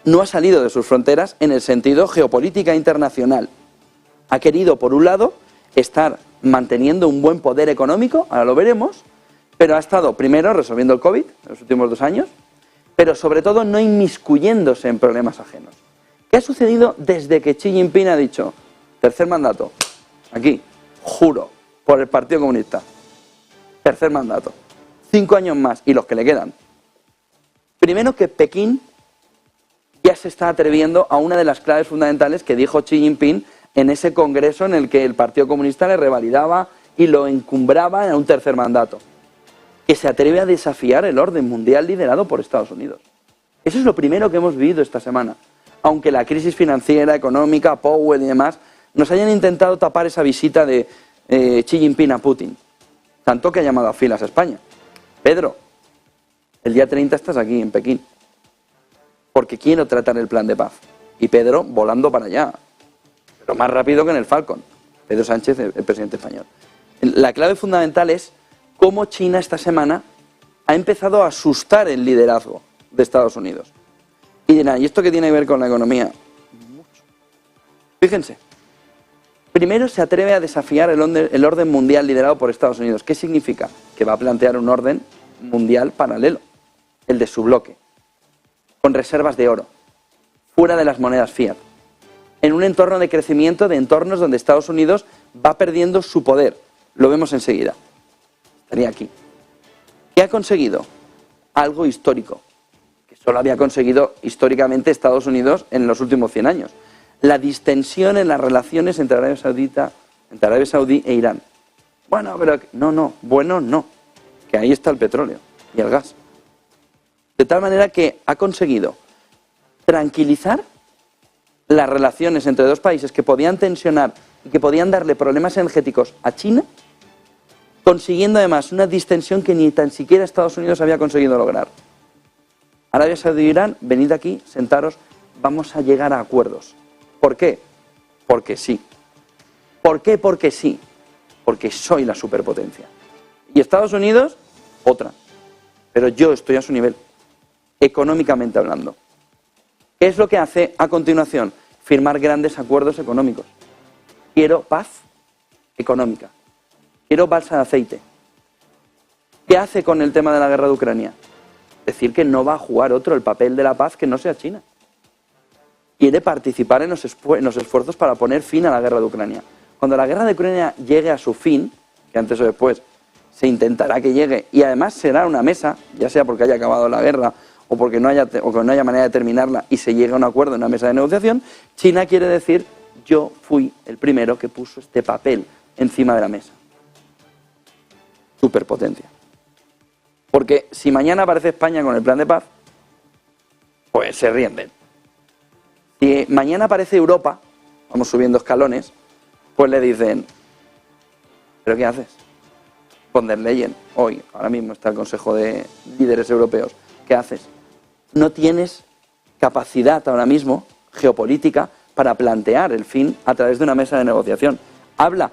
no ha salido de sus fronteras en el sentido geopolítica internacional. Ha querido, por un lado, estar manteniendo un buen poder económico, ahora lo veremos, pero ha estado primero resolviendo el COVID en los últimos 2 años, pero sobre todo no inmiscuyéndose en problemas ajenos. ¿Qué ha sucedido desde que Xi Jinping ha dicho, tercer mandato, aquí, juro, por el Partido Comunista, tercer mandato, 5 años más y los que le quedan? Primero, que Pekín ya se está atreviendo a una de las claves fundamentales que dijo Xi Jinping en ese congreso en el que el Partido Comunista le revalidaba y lo encumbraba en un tercer mandato, que se atreve a desafiar el orden mundial liderado por Estados Unidos. Eso es lo primero que hemos vivido esta semana. Aunque la crisis financiera, económica, Powell y demás nos hayan intentado tapar esa visita de Xi Jinping a Putin. Tanto que ha llamado a filas a España. Pedro, el día 30 estás aquí en Pekín, porque quiero tratar el plan de paz. Y Pedro volando para allá, pero más rápido que en el Falcon. Pedro Sánchez, el presidente español. La clave fundamental es cómo China esta semana ha empezado a asustar el liderazgo de Estados Unidos. Y dirán, ¿y esto qué tiene que ver con la economía? Mucho. Fíjense. Primero se atreve a desafiar el orden mundial liderado por Estados Unidos. ¿Qué significa? Que va a plantear un orden mundial paralelo, el de su bloque, con reservas de oro, fuera de las monedas fiat, en un entorno de crecimiento de entornos donde Estados Unidos va perdiendo su poder. Lo vemos enseguida. Estaría aquí. ¿Qué ha conseguido? Algo histórico, que solo había conseguido históricamente Estados Unidos en los últimos 100 años. La distensión en las relaciones entre Arabia Saudí e Irán. Bueno, pero no, que ahí está el petróleo y el gas. De tal manera que ha conseguido tranquilizar las relaciones entre dos países que podían tensionar y que podían darle problemas energéticos a China, consiguiendo además una distensión que ni tan siquiera Estados Unidos había conseguido lograr. Arabia Saudí e Irán, venid aquí, sentaros, vamos a llegar a acuerdos. ¿Por qué? Porque sí. ¿Por qué? Porque sí. Porque soy la superpotencia. Y Estados Unidos, otra. Pero yo estoy a su nivel, económicamente hablando. ¿Qué es lo que hace a continuación? Firmar grandes acuerdos económicos. Quiero paz económica. Quiero balsa de aceite. ¿Qué hace con el tema de la guerra de Ucrania? Decir que no va a jugar otro el papel de la paz que no sea China. Quiere participar en los esfuerzos para poner fin a la guerra de Ucrania. Cuando la guerra de Ucrania llegue a su fin, que antes o después se intentará que llegue, y además será una mesa, ya sea porque haya acabado la guerra o porque no haya manera de terminarla y se llegue a un acuerdo en una mesa de negociación, China quiere decir, yo fui el primero que puso este papel encima de la mesa. Superpotencia. Porque si mañana aparece España con el plan de paz, pues se ríen de él. Si mañana aparece Europa, vamos subiendo escalones, pues le dicen, ¿pero qué haces? Von der Leyen, hoy, ahora mismo está el Consejo de Líderes Europeos, ¿qué haces? No tienes capacidad ahora mismo, geopolítica, para plantear el fin a través de una mesa de negociación. Habla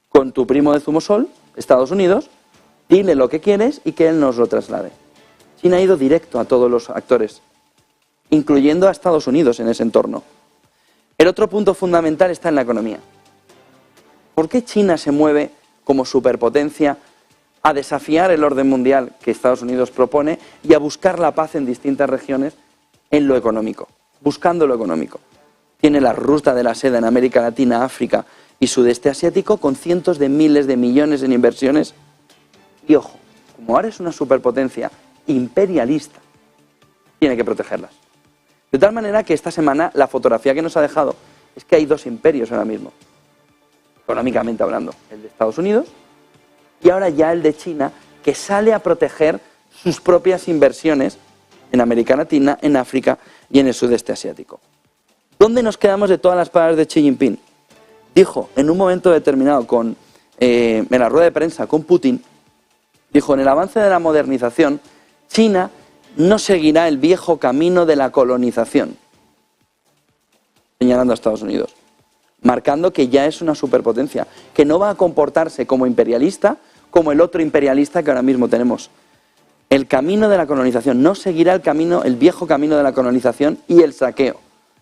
con tu primo de Zumosol, Estados Unidos, dile lo que quieres y que él nos lo traslade. China ha ido directo a todos los actores, incluyendo a Estados Unidos en ese entorno. El otro punto fundamental está en la economía. ¿Por qué China se mueve como superpotencia a desafiar el orden mundial que Estados Unidos propone y a buscar la paz en distintas regiones en lo económico, buscando lo económico? Tiene la ruta de la seda en América Latina, África y Sudeste Asiático con cientos de miles de millones en inversiones. Y ojo, como ahora es una superpotencia imperialista, tiene que protegerlas. De tal manera que esta semana la fotografía que nos ha dejado es que hay dos imperios ahora mismo, económicamente hablando, el de Estados Unidos y ahora ya el de China, que sale a proteger sus propias inversiones en América Latina, en África y en el Sudeste Asiático. ¿Dónde nos quedamos de todas las palabras de Xi Jinping? Dijo en un momento determinado en la rueda de prensa con Putin, dijo, en el avance de la modernización, China no seguirá el viejo camino de la colonización, señalando a Estados Unidos, marcando que ya es una superpotencia, que no va a comportarse como imperialista, como el otro imperialista que ahora mismo tenemos. El camino de la colonización no seguirá el viejo camino de la colonización y el saqueo.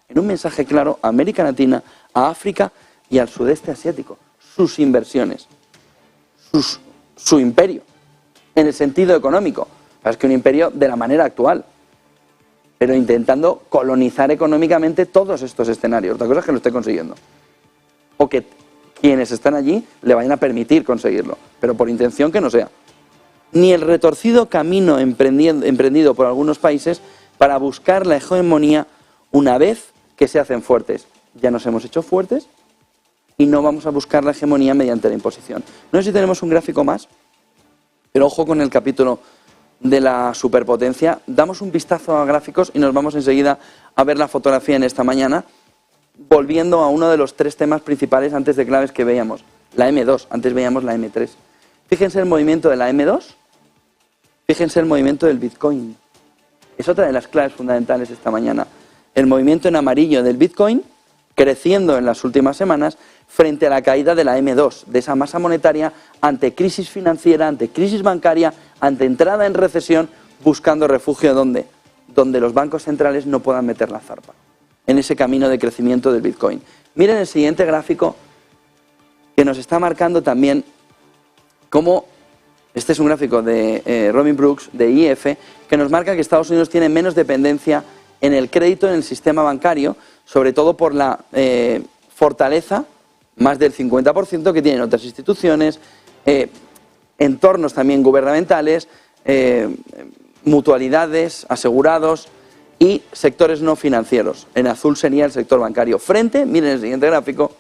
En un mensaje claro a América Latina, a África y al Sudeste Asiático. Sus inversiones, su imperio, en el sentido económico. Es que un imperio de la manera actual, pero intentando colonizar económicamente todos estos escenarios. Otra cosa es que lo esté consiguiendo. O que quienes están allí le vayan a permitir conseguirlo, pero por intención que no sea. Ni el retorcido camino emprendido por algunos países para buscar la hegemonía una vez que se hacen fuertes. Ya nos hemos hecho fuertes y no vamos a buscar la hegemonía mediante la imposición. No sé si tenemos un gráfico más, pero ojo con el capítulo de la superpotencia. Damos un vistazo a gráficos y nos vamos enseguida a ver la fotografía en esta mañana, volviendo a uno de los tres temas principales antes de claves que veíamos, la M2, antes veíamos la M3. Fíjense el movimiento de la M2, fíjense el movimiento del Bitcoin. Es otra de las claves fundamentales esta mañana. El movimiento en amarillo del Bitcoin creciendo en las últimas semanas frente a la caída de la M2, de esa masa monetaria ante crisis financiera, ante crisis bancaria, ante entrada en recesión, buscando refugio ¿dónde? Donde los bancos centrales no puedan meter la zarpa, en ese camino de crecimiento del Bitcoin. Miren el siguiente gráfico que nos está marcando también cómo, este es un gráfico de Robin Brooks, de IF, que nos marca que Estados Unidos tiene menos dependencia en el crédito en el sistema bancario, sobre todo por la fortaleza, más del 50% que tienen otras instituciones, entornos también gubernamentales, mutualidades, asegurados y sectores no financieros. En azul sería el sector bancario. Frente, miren el siguiente gráfico,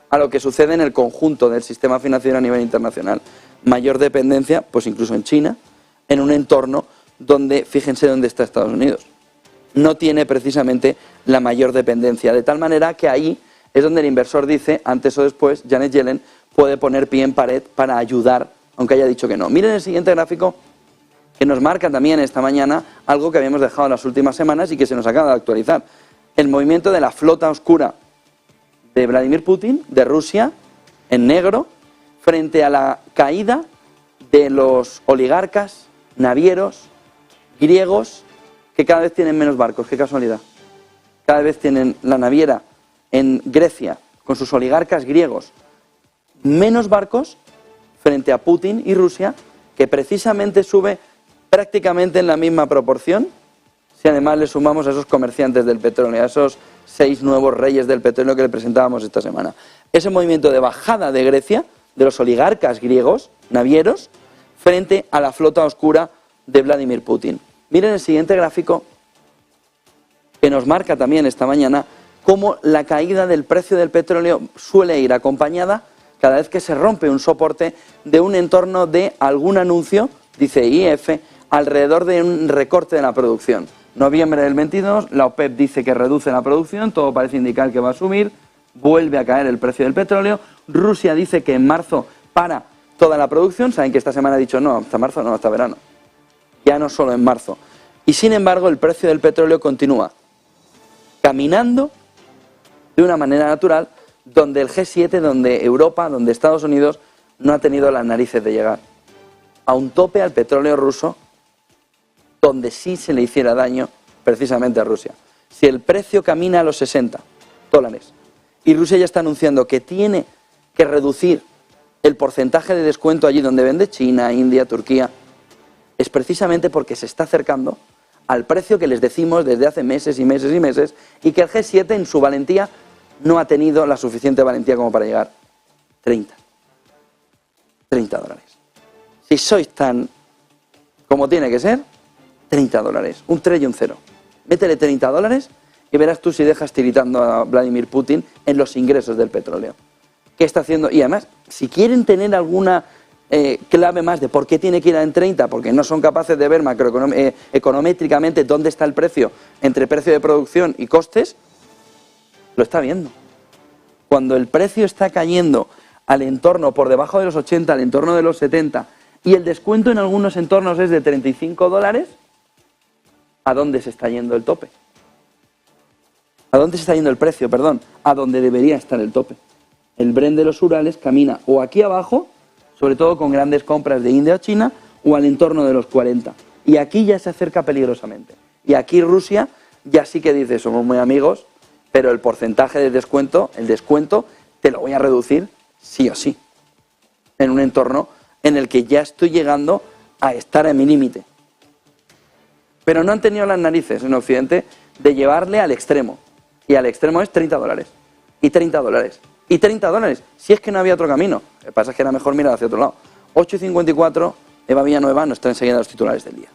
a lo que sucede en el conjunto del sistema financiero a nivel internacional. Mayor dependencia, pues incluso en China, en un entorno donde, fíjense dónde está Estados Unidos, no tiene precisamente la mayor dependencia, de tal manera que ahí es donde el inversor dice, antes o después, Janet Yellen puede poner pie en pared para ayudar, aunque haya dicho que no. Miren el siguiente gráfico, que nos marca también esta mañana algo que habíamos dejado en las últimas semanas y que se nos acaba de actualizar. El movimiento de la flota oscura de Vladimir Putin, de Rusia, en negro, frente a la caída de los oligarcas, navieros, griegos, que cada vez tienen menos barcos. Qué casualidad. Cada vez tienen la naviera en Grecia, con sus oligarcas griegos, menos barcos frente a Putin y Rusia, que precisamente sube prácticamente en la misma proporción, si además le sumamos a esos comerciantes del petróleo, a esos 6 nuevos reyes del petróleo que le presentábamos esta semana. Ese movimiento de bajada de Grecia, de los oligarcas griegos, navieros, frente a la flota oscura de Vladimir Putin. Miren el siguiente gráfico, que nos marca también esta mañana cómo la caída del precio del petróleo suele ir acompañada, cada vez que se rompe un soporte, de un entorno de algún anuncio, dice IF, alrededor de un recorte de la producción. Noviembre del 22, la OPEP dice que reduce la producción, todo parece indicar que va a subir, vuelve a caer el precio del petróleo. Rusia dice que en marzo para toda la producción, saben que esta semana ha dicho no, hasta marzo no, hasta verano, ya no solo en marzo. Y sin embargo el precio del petróleo continúa caminando de una manera natural, donde el G7, donde Europa, donde Estados Unidos no ha tenido las narices de llegar a un tope al petróleo ruso, donde sí se le hiciera daño precisamente a Rusia. Si el precio camina a los $60 y Rusia ya está anunciando que tiene que reducir el porcentaje de descuento allí donde vende China, India, Turquía, es precisamente porque se está acercando al precio que les decimos desde hace meses y meses y meses, y que el G7 en su valentía no ha tenido la suficiente valentía como para llegar. $30. Si sois tan como tiene que ser, $30, un 3 y un 0. Métele $30 y verás tú si dejas tiritando a Vladimir Putin en los ingresos del petróleo. ¿Qué está haciendo? Y además, si quieren tener alguna clave más de por qué tiene que ir en 30, porque no son capaces de ver econométricamente dónde está el precio entre precio de producción y costes, lo está viendo. Cuando el precio está cayendo al entorno por debajo de los 80, al entorno de los 70, y el descuento en algunos entornos es de $35, ¿a dónde se está yendo el tope? ¿A dónde se está yendo el precio? Perdón, a donde debería estar el tope. El Brent de los Urales camina o aquí abajo, sobre todo con grandes compras de India o China, o al entorno de los 40. Y aquí ya se acerca peligrosamente. Y aquí Rusia ya sí que dice, somos muy amigos, pero el porcentaje de descuento, el descuento, te lo voy a reducir sí o sí. En un entorno en el que ya estoy llegando a estar a mi límite. Pero no han tenido las narices en Occidente de llevarle al extremo. Y al extremo es $30. Y $30. Y $30, si es que no había otro camino. Lo que pasa es que era mejor mirar hacia otro lado. 8:54, Eva Villanueva nos trae enseguida los titulares del día.